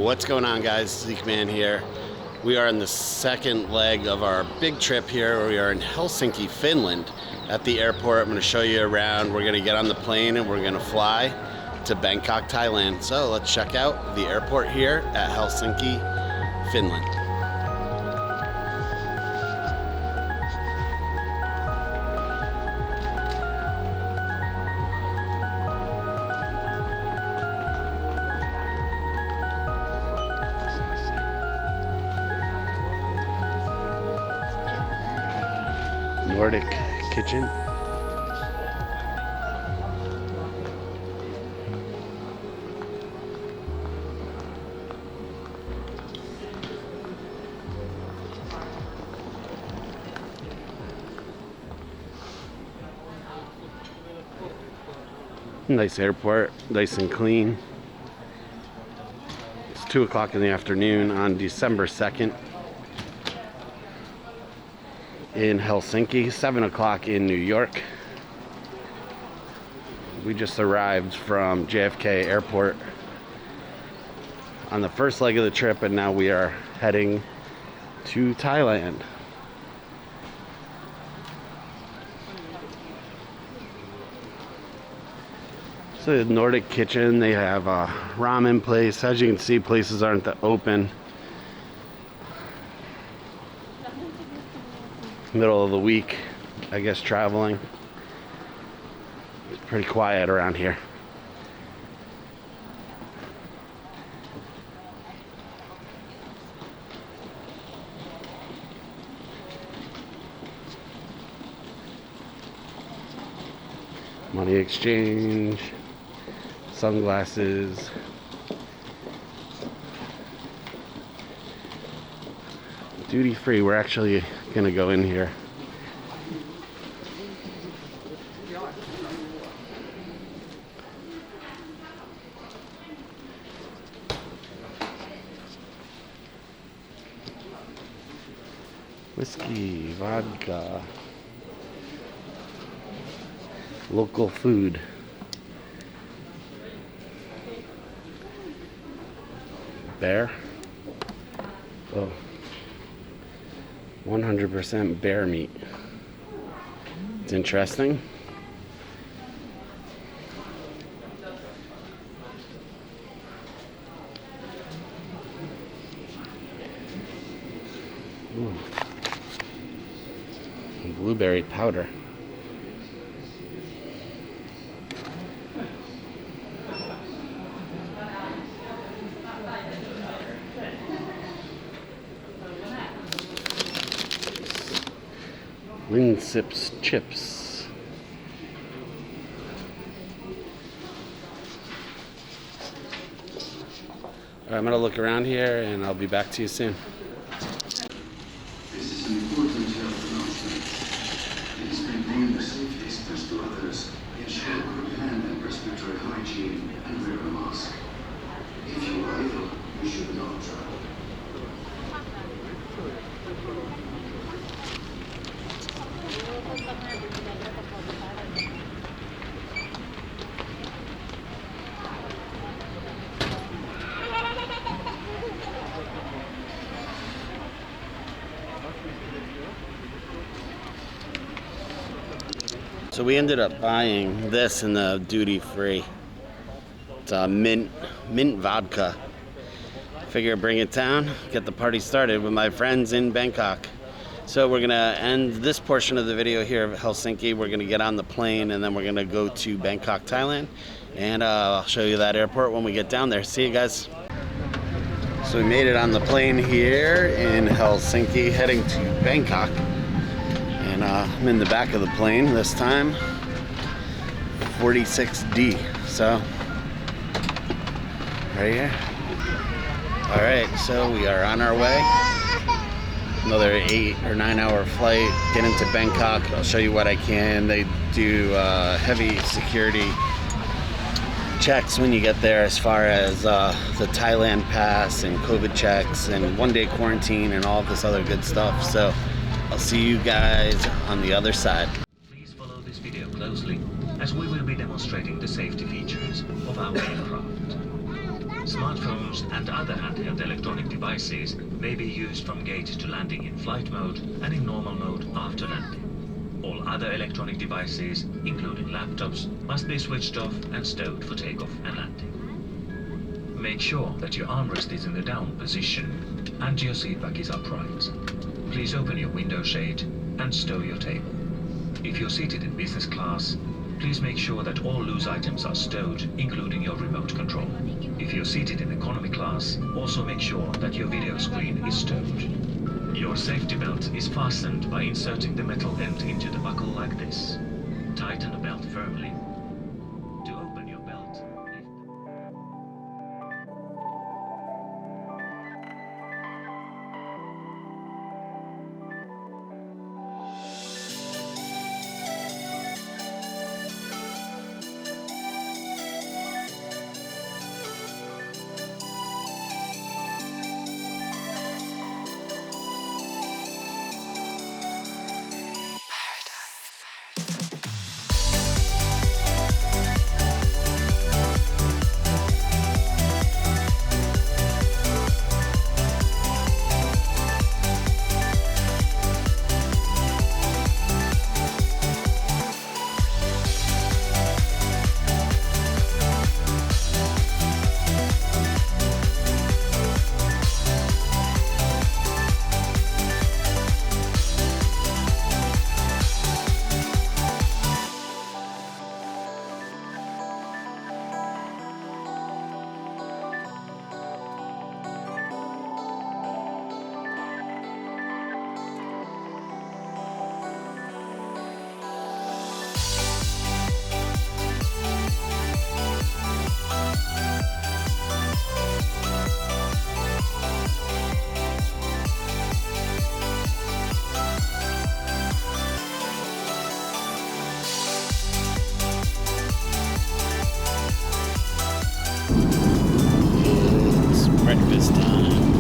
What's going on, guys? Zeekman here. We are in the second leg of our big trip here. We are in Helsinki, Finland at the airport. I'm going to show you around. We're going to get on the plane and we're going to fly to Bangkok, Thailand. So let's check out the airport here at Helsinki, Finland. Nordic kitchen. Nice airport, nice and clean. It's 2 o'clock in the afternoon on December 2nd. In Helsinki, 7 o'clock in New York. We just arrived from JFK Airport on the first leg of the trip, and now we are heading to Thailand. So the Nordic kitchen, they have a ramen place. As you can see, places aren't that open. Middle of the week, I guess, traveling. It's pretty quiet around here. Money exchange, sunglasses. Duty free. We're actually gonna go in here. Whiskey, vodka, local food. Bear. Oh. 100% bear meat. It's interesting. Ooh. Blueberry powder. Winsips chips. Alright, I'm gonna look around here and I'll be back to you soon. This is an important health announcement. Please maintain a safe distance to others, ensure good hand and respiratory hygiene, and wear a mask. If you are ill, you should not travel. So we ended up buying this in the duty free. It's a mint vodka. Figure bring it down, get the party started with my friends in Bangkok. So we're gonna end this portion of the video here of Helsinki. We're gonna get on the plane and then we're gonna go to Bangkok, Thailand. And I'll show you that airport when we get down there. See you guys. So we made it on the plane here in Helsinki, heading to Bangkok. And I'm in the back of the plane this time, 46D. So, right here. All right, so we are on our way. Another 8 or 9 hour flight, get into Bangkok. I'll show you what I can. They do heavy security checks when you get there, as far as the Thailand Pass and COVID checks and 1-day quarantine and all of this other good stuff. So I'll see you guys on the other side. Please follow this video closely, as we will be demonstrating the safety features of our aircraft. Smartphones and other handheld electronic devices may be used from gate to landing in flight mode and in normal mode after landing. All other electronic devices, including laptops, must be switched off and stowed for takeoff and landing. Make sure that your armrest is in the down position and your seat back is upright. Please open your window shade and stow your table. If you're seated in business class, please make sure that all loose items are stowed, including your remote control. If you're seated in economy class, also make sure that your video screen is stowed. Your safety belt is fastened by inserting the metal end into the buckle like this. Tighten the belt firmly. To open your belt, lift It's breakfast time.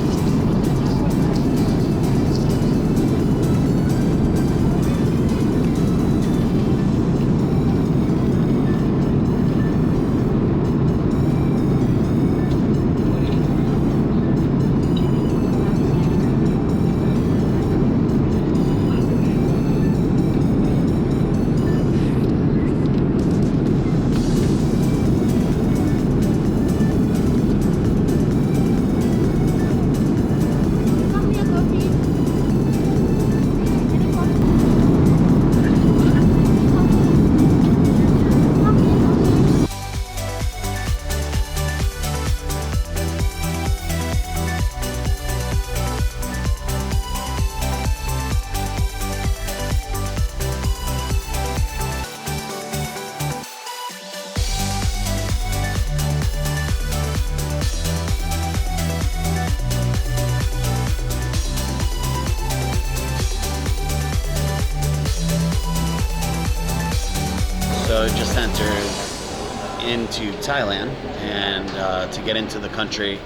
So just entered into Thailand, and to get into the country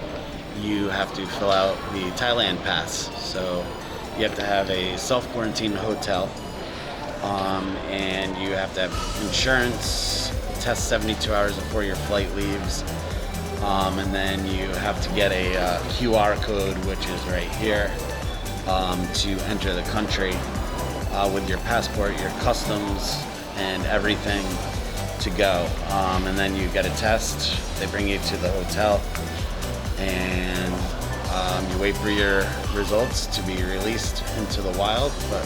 you have to fill out the Thailand Pass. So you have to have a self-quarantine hotel, and you have to have insurance, test 72 hours before your flight leaves, and then you have to get a QR code, which is right here, to enter the country with your passport, your customs, and everything to go. And then you get a test, they bring you to the hotel, and you wait for your results to be released into the wild. But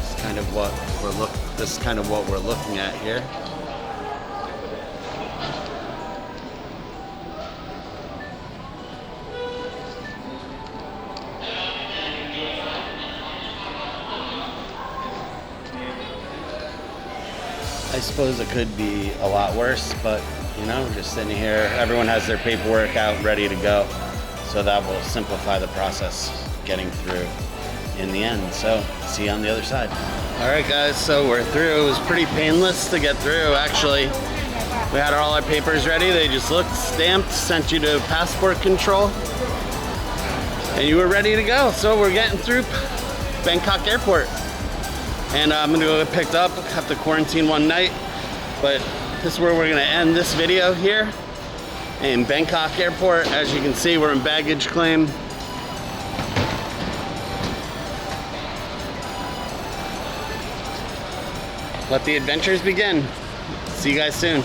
it's kind of what we're looking at here. I suppose it could be a lot worse, but you know, just sitting here, everyone has their paperwork out ready to go, so that will simplify the process getting through in the end. So see you on the other side. All right guys, so we're through. It was pretty painless to get through, actually. We had all our papers ready. They just looked, stamped, sent you to passport control, and you were ready to go. So we're getting through Bangkok Airport. And I'm gonna go get picked up, have to quarantine one night, but this is where we're gonna end this video here. in Bangkok Airport. As you can see, we're in baggage claim. Let the adventures begin. See you guys soon.